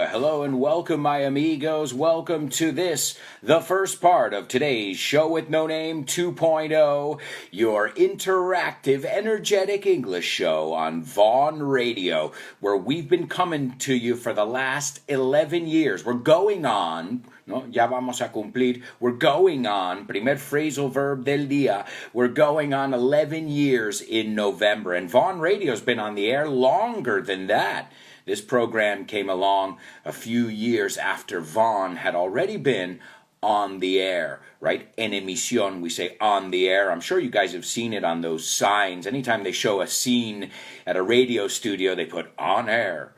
Hello and welcome, my amigos. Welcome to this, the first part of today's Show with No Name 2.0, your interactive, energetic English show on Vaughan Radio, where we've been coming to you for the last 11 years. We're going on, ya vamos a cumplir, we're going on, primer phrasal verb del día, we're going on 11 years in November, and Vaughan Radio's been on the air longer than that. This program came along a few years after Vaughan had already been on the air, right? En emisión, we say on the air. I'm sure you guys have seen it on those signs. Anytime they show a scene at a radio studio, they put on air.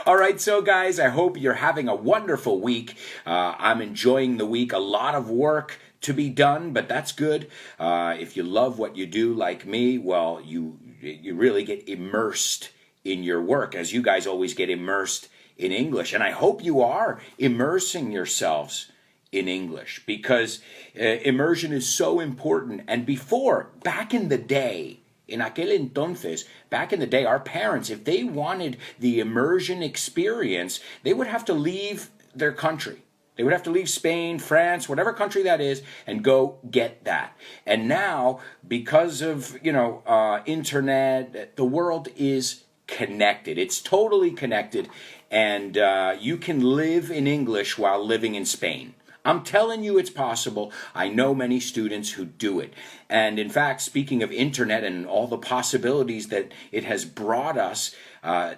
All right, so guys, I hope you're having a wonderful week. I'm enjoying the week. A lot of work to be done, but that's good. If you love what you do like me, well, you really get immersed in your work, as you guys always get immersed in English. And I hope you are immersing yourselves in English, because immersion is so important. And back in the day, in aquel entonces, back in the day, our parents, if they wanted the immersion experience, they would have to leave their country. They would have to leave Spain, France, whatever country that is, and go get that. And now, because of, internet, the world is connected. It's totally connected, and you can live in English while living in Spain. I'm telling you it's possible. I know many students who do it. And in fact, speaking of internet and all the possibilities that it has brought us,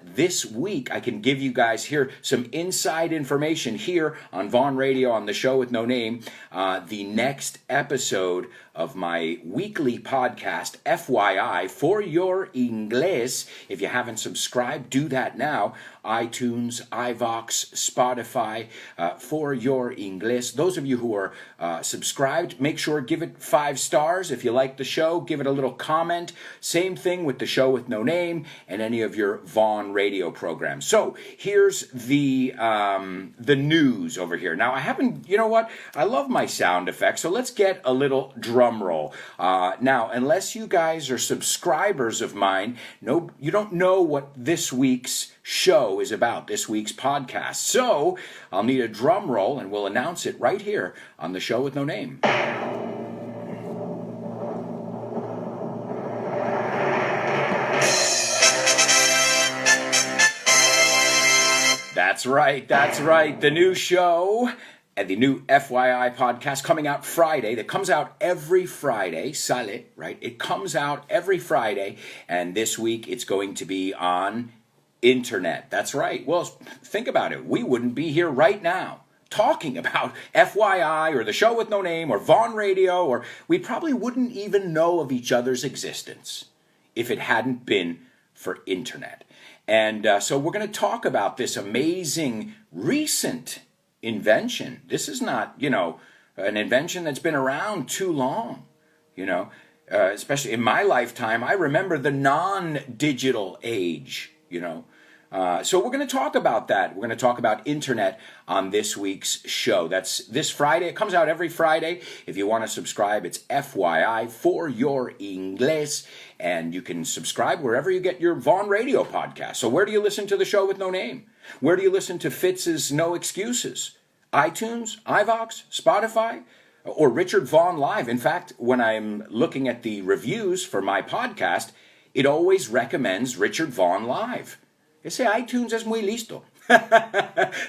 this week I can give you guys here some inside information here on Vaughan Radio on the Show with No Name. The next episode of my weekly podcast, FYI, for your inglés. If you haven't subscribed, do that now. iTunes, iVox, Spotify, for your inglés. Those of you who are subscribed, make sure give it 5 stars. If you like the show, give it a little comment. Same thing with the Show with No Name and any of your Vaughan Radio programs. So here's the news over here. Now I haven't, you know what? I love my sound effects, so let's get a little drum roll. Now, unless you guys are subscribers of mine, no, you don't know what this week's show is about, this week's podcast. So I'll need a drum roll, and we'll announce it right here on the Show with No Name. That's right. The new show and the new FYI podcast coming out Friday. That comes out every Friday. Sale, right? It comes out every Friday, and this week it's going to be on internet. That's right. Well, think about it. We wouldn't be here right now talking about FYI or the Show with No Name or Vaughan Radio, or we probably wouldn't even know of each other's existence if it hadn't been for internet. And so we're going to talk about this amazing recent invention. This is not, an invention that's been around too long, especially in my lifetime. I remember the non-digital age, So we're going to talk about that. We're going to talk about internet on this week's show. That's this Friday. It comes out every Friday. If you want to subscribe, it's FYI, for your inglés. And you can subscribe wherever you get your Vaughan Radio podcast. So where do you listen to the Show with No Name? Where do you listen to Fitz's No Excuses? iTunes, iVox, Spotify, or Richard Vaughan Live. In fact, when I'm looking at the reviews for my podcast, it always recommends Richard Vaughan Live. Ese iTunes es muy listo.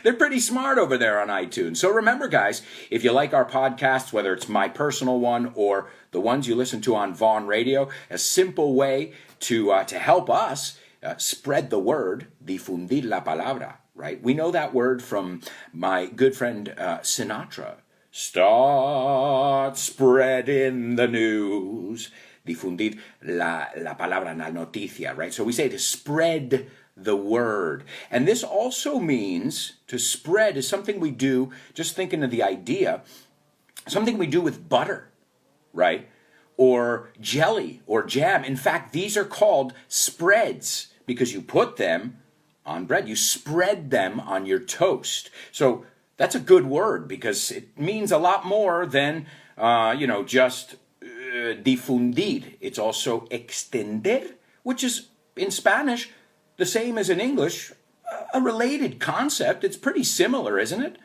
They're pretty smart over there on iTunes. So remember, guys, if you like our podcasts, whether it's my personal one or the ones you listen to on Vaughan Radio, a simple way to help us spread the word, difundir la palabra, right? We know that word from my good friend Sinatra. Start spreading the news. Difundir la palabra, la noticia, right? So we say to spread the word. And this also means to spread is something we do, just thinking of the idea, something we do with butter, right? Or jelly or jam. In fact, these are called spreads because you put them on bread. You spread them on your toast. So that's a good word because it means a lot more than, just difundir. It's also extender, which is in Spanish the same as in English, a related concept. It's pretty similar, isn't it?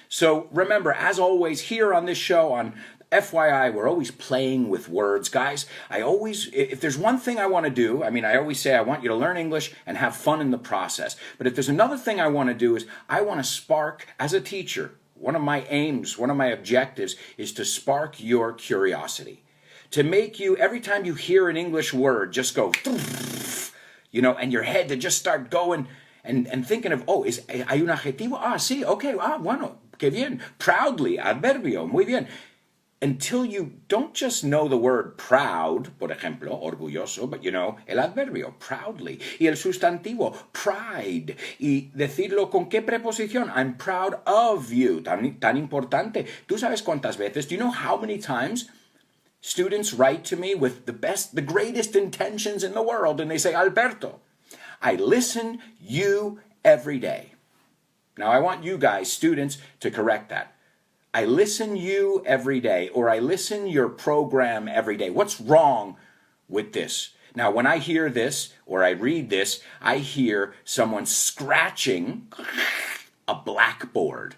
So remember, as always, here on this show, on FYI, we're always playing with words. Guys, if there's one thing I want to do, I always say I want you to learn English and have fun in the process. But if there's another thing I want to do is I want to spark, as a teacher, one of my aims, one of my objectives is to spark your curiosity. To make you, every time you hear an English word, just go, and your head to just start going and thinking of, hay un adjetivo? Sí, okay, bueno, qué bien. Proudly, adverbio, muy bien. Until you don't just know the word proud, por ejemplo, orgulloso, but you know el adverbio, proudly, y el sustantivo, pride, y decirlo con qué preposición, I'm proud of you, tan importante. ¿Tú sabes cuántas veces? Do you know how many times students write to me with the greatest intentions in the world, and they say, Alberto, I listen you every day. Now I want you guys, students, to correct that. I listen you every day, or I listen your program every day. What's wrong with this? Now, when I hear this, or I read this, I hear someone scratching a blackboard.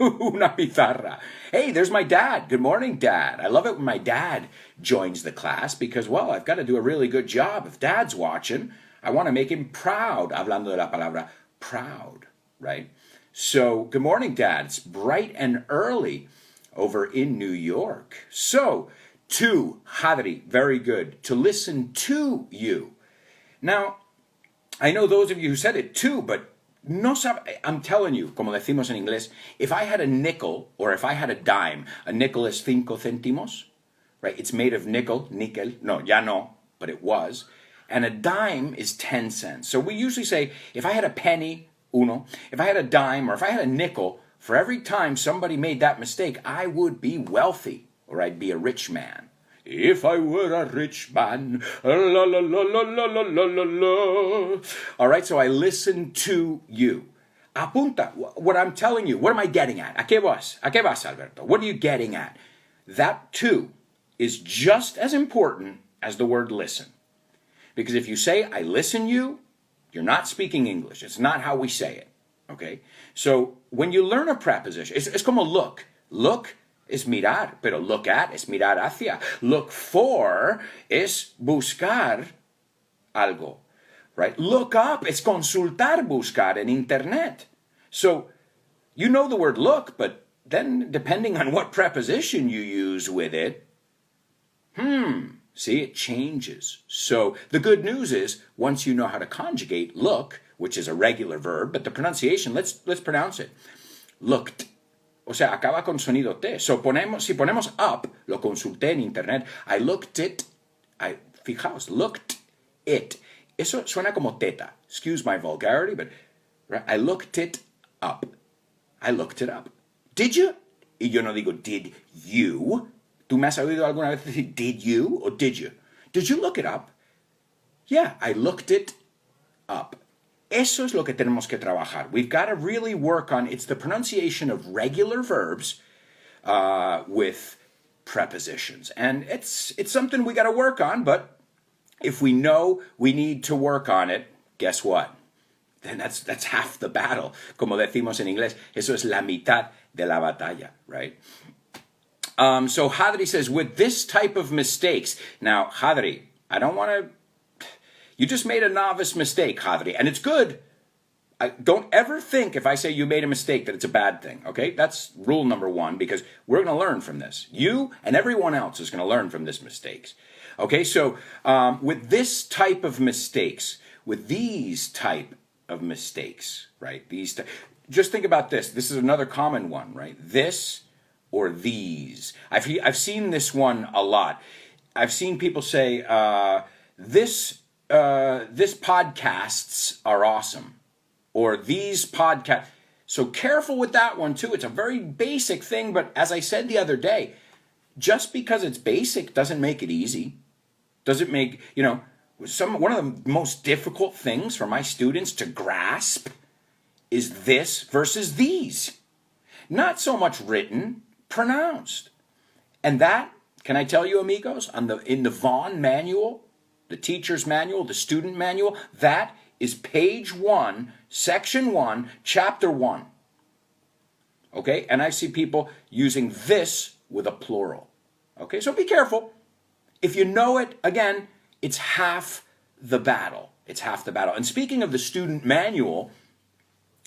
Una pizarra. Hey, there's my dad. Good morning, Dad. I love it when my dad joins the class because, well, I've got to do a really good job. If Dad's watching, I want to make him proud. Hablando de la palabra proud, right? So, good morning, Dad. It's bright and early over in New York. So, to, Hadri, very good. To listen to you. Now, I know those of you who said it too, but no sabe, I'm telling you, como decimos en inglés, if I had a nickel or if I had a dime, a nickel is 5 centimos, right? It's made of nickel, no, ya no, but it was. And a dime is 10 cents. So we usually say, if I had a penny, uno, if I had a dime or if I had a nickel, for every time somebody made that mistake, I would be wealthy or I'd be a rich man. If I were a rich man, la la la la la la la la la. All right, so I listen to you. Apunta, what I'm telling you, what am I getting at? ¿A qué vas? ¿A qué vas, Alberto? What are you getting at? That too is just as important as the word listen. Because if you say, I listen you, you're not speaking English. It's not how we say it, okay? So when you learn a preposition, it's como look. Look es mirar, pero look at es mirar hacia. Look for es buscar algo, right? Look up es consultar, buscar en internet. So you know the word look, but then depending on what preposition you use with it, see, it changes. So the good news is, once you know how to conjugate look, which is a regular verb, but the pronunciation, let's pronounce it. Looked. O sea, acaba con sonido T. So si ponemos up, lo consulté en internet, I looked it, fijaos, looked it. Eso suena como teta. Excuse my vulgarity, but right? I looked it up. I looked it up. Did you? Y yo no digo, did you? ¿Tú me has oído alguna vez decir, did you or did you? Did you look it up? Yeah, I looked it up. Eso es lo que tenemos que trabajar. We've got to really work on, it's the pronunciation of regular verbs with prepositions. And it's something we got to work on, but if we know we need to work on it, guess what? Then that's half the battle. Como decimos en inglés, eso es la mitad de la batalla, right? So Hadri says, with this type of mistakes. Now, Hadri, I don't want to... You just made a novice mistake, Hadri, and it's good. Don't ever think if I say you made a mistake that it's a bad thing, okay? That's rule number 1, because we're going to learn from this. You and everyone else is going to learn from this mistakes. Okay, so with this type of mistakes, with these type of mistakes, right? Just think about this. This is another common one, right? This or these. I've seen this one a lot. I've seen people say, this podcasts are awesome, or these podcasts. So careful with that one too. It's a very basic thing, but as I said the other day, just because it's basic doesn't make it easy. Doesn't make, one of the most difficult things for my students to grasp is this versus these. Not so much written, pronounced. And that, can I tell you, amigos, in the Vaughan manual, the teacher's manual, the student manual, that is page 1, section 1, chapter 1. Okay, and I see people using this with a plural. Okay, so be careful. If you know it, again, it's half the battle. It's half the battle. And speaking of the student manual,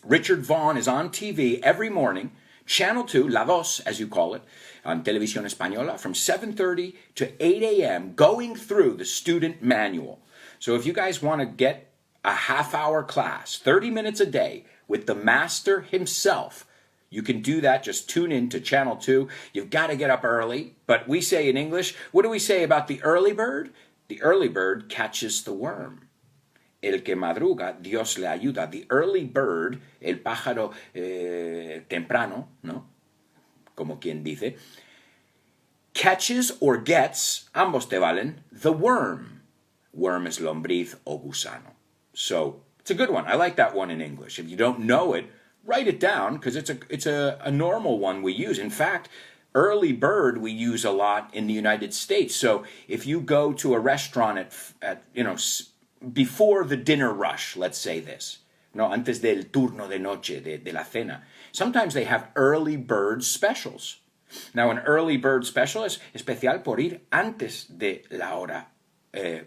Richard Vaughan is on TV every morning, Channel 2, La Voz, as you call it, on Televisión Española, from 7:30 to 8 a.m., going through the student manual. So if you guys want to get a half-hour class, 30 minutes a day, with the master himself, you can do that. Just tune in to Channel 2. You've got to get up early. But we say in English, what do we say about the early bird? The early bird catches the worm. El que madruga, Dios le ayuda. The early bird, el pájaro temprano, ¿no? Como quien dice, catches or gets, ambos te valen, the worm. Worm is lombriz o gusano. So it's a good one. I like that one in English. If you don't know it, write it down because it's a normal one we use. In fact, early bird we use a lot in the United States. So if you go to a restaurant at before the dinner rush, let's say this, no, antes del turno de noche, de la cena, sometimes they have early bird specials. Now, an early bird special es especial por ir antes de la hora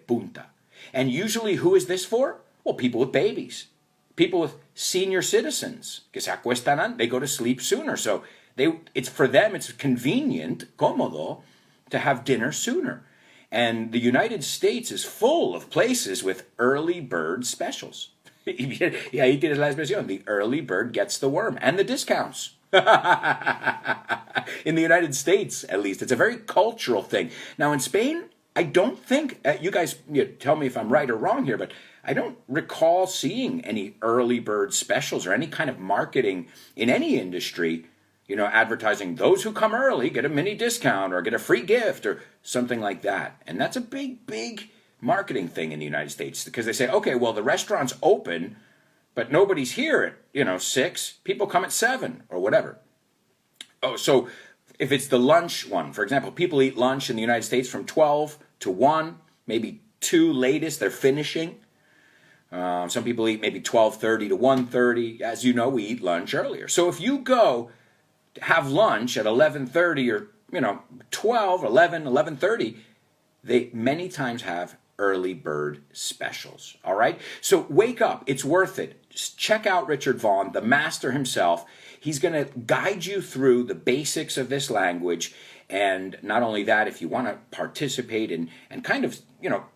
punta. And usually, who is this for? Well, people with babies. People with senior citizens que se acuestan, they go to sleep sooner. So it's for them, it's convenient, cómodo, to have dinner sooner. And the United States is full of places with early bird specials. Y ahí tienes la expresión, the early bird gets the worm. And the discounts. In the United States, at least. It's a very cultural thing. Now, in Spain, I don't think, you guys tell me if I'm right or wrong here, but I don't recall seeing any early bird specials or any kind of marketing in any industry, advertising those who come early get a mini discount or get a free gift or something like that. And that's a big, big marketing thing in the United States because they say, okay, well, the restaurant's open, but nobody's here at, 6. People come at 7 or whatever. Oh, so if it's the lunch one, for example, people eat lunch in the United States from 12 to 1, maybe 2 latest, they're finishing. Some people eat maybe 12:30 to 1:30. As you know, we eat lunch earlier. So if you go have lunch at 11:30 or 12, 11, 11:30, they many times have early bird specials. All right? So wake up. It's worth it. Just check out Richard Vaughan, the master himself. He's going to guide you through the basics of this language. And not only that, if you want to participate and kind of,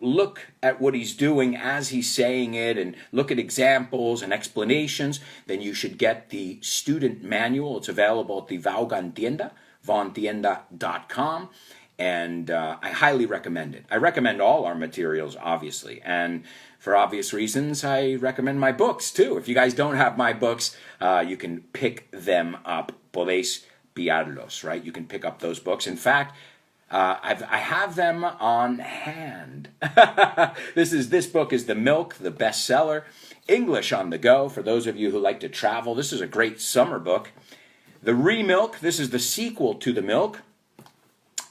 look at what he's doing as he's saying it and look at examples and explanations, then you should get the student manual. It's available at the Vaughan tienda, vaughantienda.com. And I highly recommend it. I recommend all our materials, obviously. And for obvious reasons, I recommend my books, too. If you guys don't have my books, you can pick them up. Podéis pillarlos, right? You can pick up those books. In fact, I have them on hand. This book is The Milk, the bestseller. English on the Go, for those of you who like to travel. This is a great summer book. The Remilk, this is the sequel to The Milk.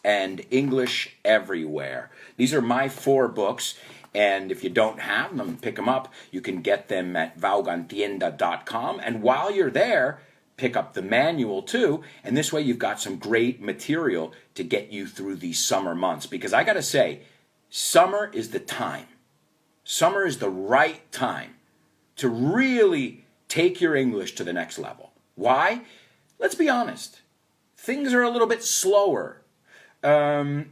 And English Everywhere. These are my 4 books, and if you don't have them, pick them up. You can get them at vaughantienda.com, and while you're there, pick up the manual too, and this way you've got some great material to get you through these summer months, because I gotta say, summer is the time. Summer is the right time to really take your English to the next level. Why? Let's be honest. Things are a little bit slower. There's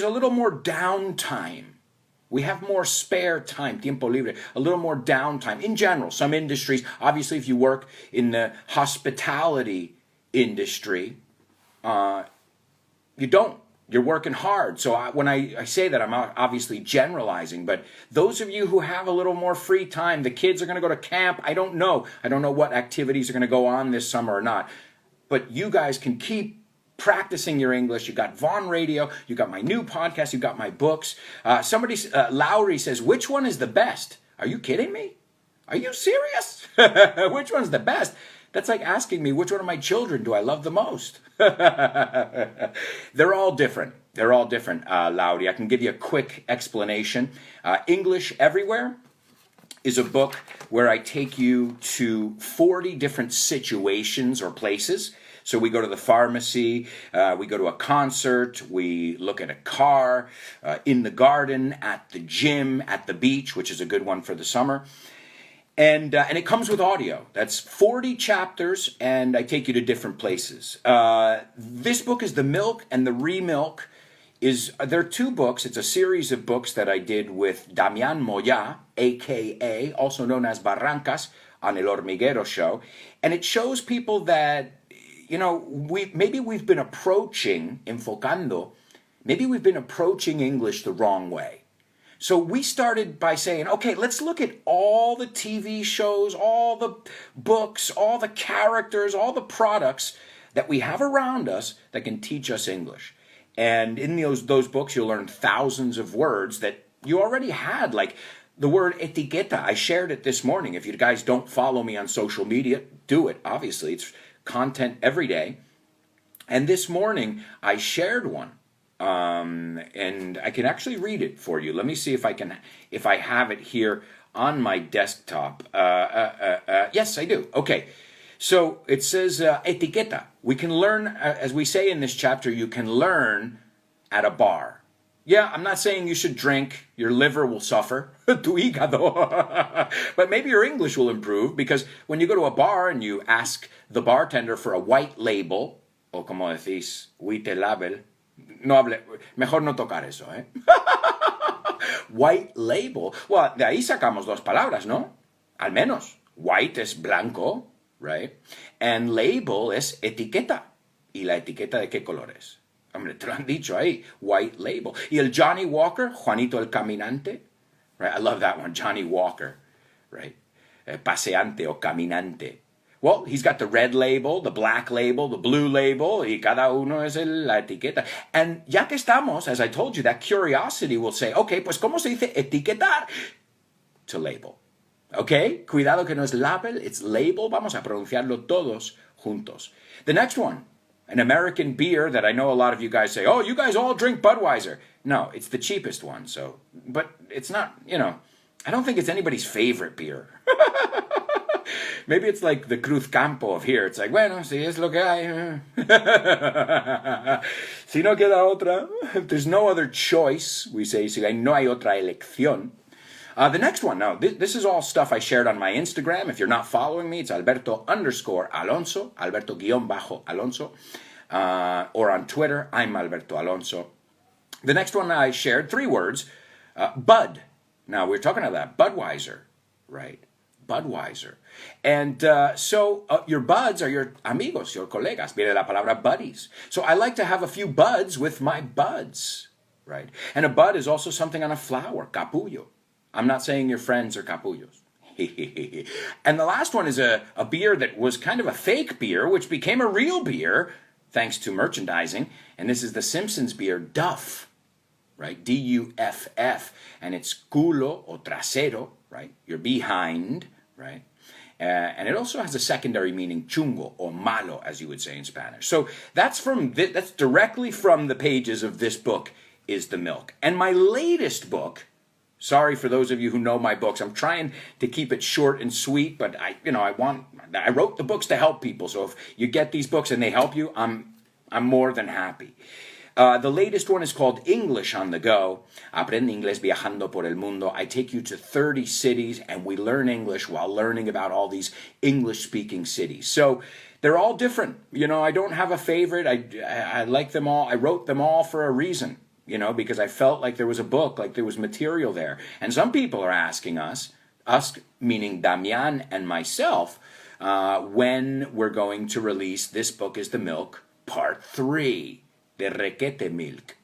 a little more downtime. We have more spare time, tiempo libre, a little more downtime. In general, some industries, obviously if you work in the hospitality industry, you don't. You're working hard. So when I say that, I'm obviously generalizing. But those of you who have a little more free time, the kids are going to go to camp. I don't know. I don't know what activities are going to go on this summer or not. But you guys can keep practicing your English. You got Vaughan Radio, you got my new podcast, you got my books. Lowry says, which one is the best? Are you kidding me? Are you serious? Which one's the best? That's like asking me, which one of my children do I love the most? They're all different. They're all different, Lowry. I can give you a quick explanation. English Everywhere. is a book where I take you to 40 different situations or places. So we go to the pharmacy, we go to a concert, we look at a car, in the garden, at the gym, at the beach, which is a good one for the summer. And it comes with audio. That's 40 chapters, and I take you to different places. This book is The Milk and the Remilk. There are two books. It's a series of books that I did with Damian Moya, a.k.a., also known as Barrancas, on El Hormiguero show. And it shows people that, maybe we've been approaching, enfocando, maybe we've been approaching English the wrong way. So we started by saying, okay, let's look at all the TV shows, all the books, all the characters, all the products that we have around us that can teach us English. And in those books, you'll learn thousands of words that you already had, like the word etiqueta. I shared it this morning. If you guys don't follow me on social media, do it. Obviously, it's content every day. And this morning, I shared one. And I can actually read it for you. Let me see if I have it here on my desktop. Yes, I do. Okay. So it says etiqueta. We can learn, as we say in this chapter, you can learn at a bar. Yeah, I'm not saying you should drink. Your liver will suffer. Tu hígado. But maybe your English will improve, because when you go to a bar and you ask the bartender for a white label, o como decís, white label, no hable, mejor no tocar eso, ¿eh? White label. Well, de ahí sacamos dos palabras, ¿no? Al menos. White es blanco, right? And label es etiqueta. ¿Y la etiqueta de qué color es? Hombre, te lo han dicho ahí. White label. ¿Y el Johnny Walker? Juanito el Caminante? Right? I love that one. Johnny Walker, right? Paseante o caminante. Well, he's got the red label, the black label, the blue label, y cada uno es la etiqueta. And ya que estamos, as I told you, that curiosity will say, okay, pues ¿cómo se dice etiquetar? To label. Okay? Cuidado que no es label, it's label. Vamos a pronunciarlo todos juntos. The next one, an American beer that I know a lot of you guys say, oh, you guys all drink Budweiser. No, it's the cheapest one, so, but it's not, I don't think it's anybody's favorite beer. Maybe it's like the Cruz Campo of here. It's like, bueno, si es lo que hay. Si no queda otra. If there's no other choice, we say, si no hay otra elección. The next one, now, this is all stuff I shared on my Instagram. If you're not following me, it's Alberto_Alonso, Alberto_Alonso. Or on Twitter, I'm Alberto Alonso. The next one I shared, 3 words, Bud. Now, we're talking about that, Budweiser, right? Budweiser. And so your buds are your amigos, your colegas. Viene la palabra buddies. So I like to have a few buds with my buds, right? And a bud is also something on a flower, capullo. I'm not saying your friends are capullos. And the last one is a beer that was kind of a fake beer, which became a real beer thanks to merchandising. And this is the Simpsons beer, Duff, right? D-U-F-F. And it's culo o trasero, right? You're behind, right? And it also has a secondary meaning, chungo or malo, as you would say in Spanish. So that's directly from the pages of this book, is The Milk. And my latest book, sorry for those of you who know my books, I'm trying to keep it short and sweet, but I wrote the books to help people. So if you get these books and they help you, I'm more than happy. The latest one is called English on the Go. Aprende inglés viajando por el mundo. I take you to 30 cities and we learn English while learning about all these English-speaking cities. So they're all different. I don't have a favorite. I like them all. I wrote them all for a reason, because I felt like there was a book, like there was material there. And some people are asking us meaning Damian and myself, when we're going to release This Book is the Milk, Part 3. De requete milk.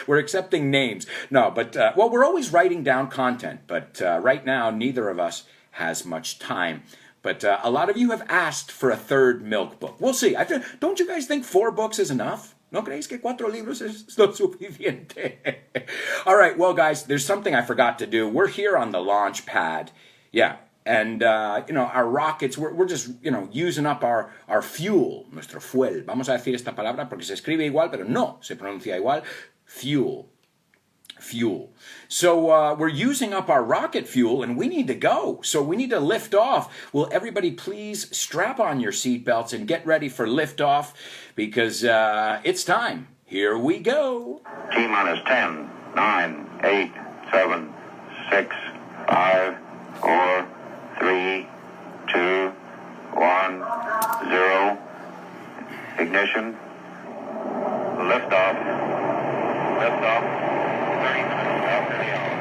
We're accepting names. No, but, we're always writing down content, but right now, neither of us has much time. But a lot of you have asked for a 3rd milk book. We'll see. Don't you guys think 4 books is enough? ¿No creéis que 4 libros es lo suficiente? All right, well, guys, there's something I forgot to do. We're here on the launch pad. Yeah. And, our rockets, we're just, using up our fuel, nuestro fuel. Vamos a decir esta palabra porque se escribe igual, pero no se pronuncia igual. Fuel. fuel. So we're using up our rocket fuel and we need to go. So we need to lift off. Will everybody please strap on your seatbelts and get ready for liftoff because it's time. Here we go. T-minus 10, 9, 8, 7, 6, 5, 4, 3, 2, 1, 0. Ignition. Liftoff. Liftoff. 30 minutes after the hour.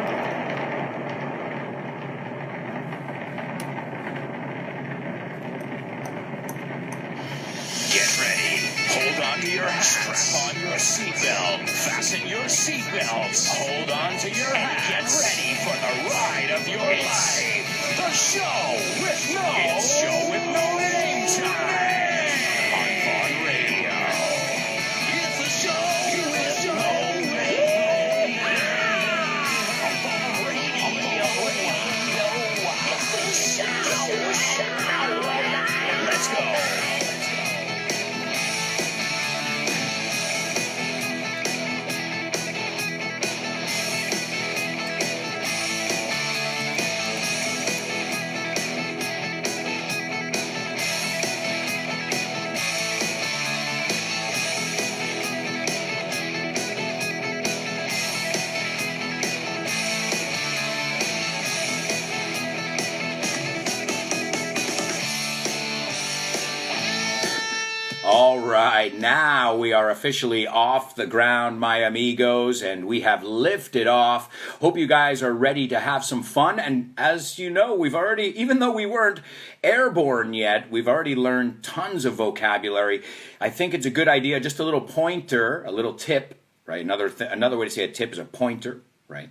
Get ready. Hold on to your hats. Strap on your seatbelt. Fasten your seatbelts. Hold on to your hats. Get ready for the ride of your life. The show with no. It's show with no name time on Vaughan Radio. It's the show with no name. On Vaughan Radio. It's the show. Let's go. All right, now we are officially off the ground, my amigos, and we have lifted off. Hope you guys are ready to have some fun. And as you know, we've already, even though we weren't airborne yet, we've already learned tons of vocabulary. I think it's a good idea, just a little pointer, a little tip, right? Another way to say a tip is a pointer, right?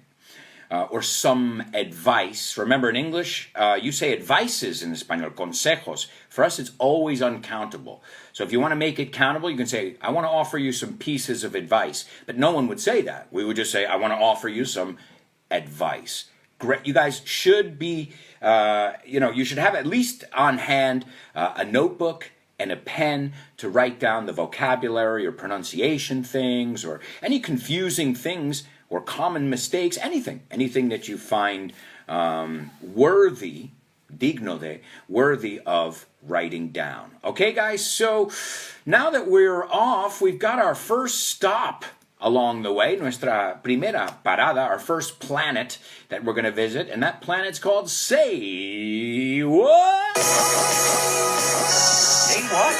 Or some advice. Remember, in English, you say advices in Espanol, consejos. For us, it's always uncountable. So if you want to make it countable, you can say, I want to offer you some pieces of advice. But no one would say that. We would just say, I want to offer you some advice. Great. You guys should be, you should have at least on hand a notebook and a pen to write down the vocabulary or pronunciation things or any confusing things or common mistakes, anything that you find worthy, digno de, worthy of writing down. Okay, guys, so now that we're off, we've got our first stop along the way, nuestra primera parada, our first planet that we're going to visit, and that planet's called Say What? Say what?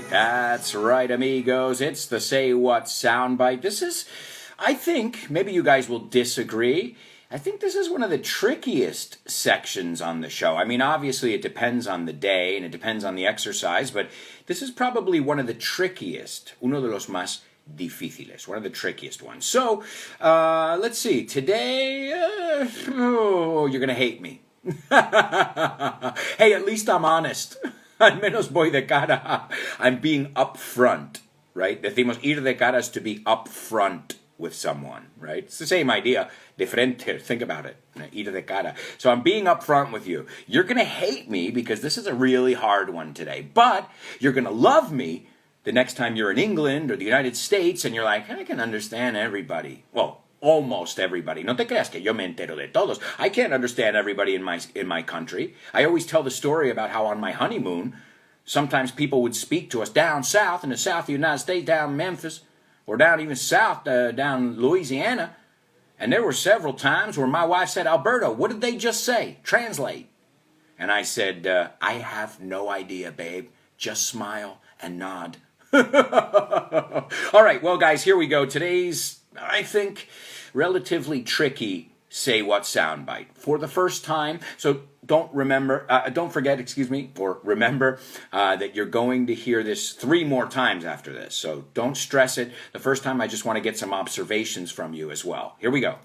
That's right, amigos. It's the Say What soundbite. This is, I think, maybe you guys will disagree, I think this is one of the trickiest sections on the show. I mean, obviously it depends on the day and it depends on the exercise, but this is probably one of the trickiest, uno de los más difíciles, one of the trickiest ones. So, let's see. Today, you're going to hate me. Hey, at least I'm honest. Al menos voy de cara. I'm being upfront, right? Decimos ir de cara is to be upfront with someone, right? It's the same idea. De frente. Think about it. Ir de cara. So I'm being upfront with you. You're going to hate me because this is a really hard one today. But you're going to love me the next time you're in England or the United States and you're like, I can understand everybody. Well, almost everybody. No te creas que yo me entero de todos. I can't understand everybody in my country. I always tell the story about how on my honeymoon, sometimes people would speak to us down south, in the south of the United States, down Memphis, or down even south, down Louisiana. And there were several times where my wife said, Alberto, what did they just say? Translate. And I said, I have no idea, babe. Just smile and nod. All right, well, guys, here we go. Today's, I think, relatively tricky say what soundbite for the first time. So don't forget, or remember that you're going to hear this 3 more times after this. So don't stress it. The first time, I just want to get some observations from you as well. Here we go.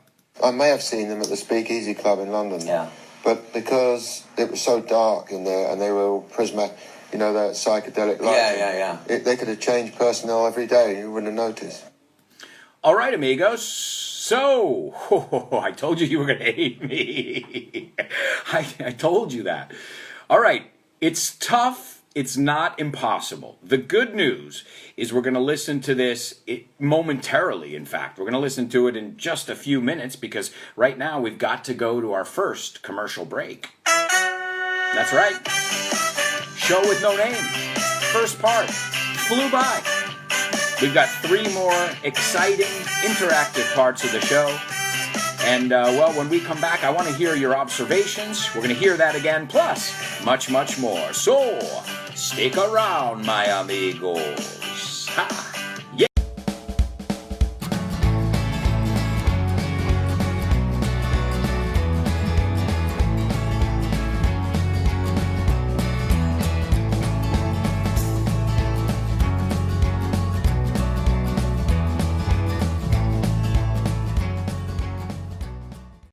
I may have seen them at the Speakeasy Club in London. Yeah. But because it was so dark in there and they were all prismatic, you know, that psychedelic lighting. Yeah. They could have changed personnel every day. You wouldn't have noticed. All right, amigos. So, I told you were going to hate me. I told you that. All right, it's tough. It's not impossible. The good news is we're going to listen to this momentarily, in fact. We're going to listen to it in just a few minutes because right now we've got to go to our first commercial break. That's right. Show with no name. First part. Flew by. We've got 3 more exciting, interactive parts of the show. And, well, when we come back, I want to hear your observations. We're going to hear that again, plus much, much more. So, stick around, my amigos. Ha!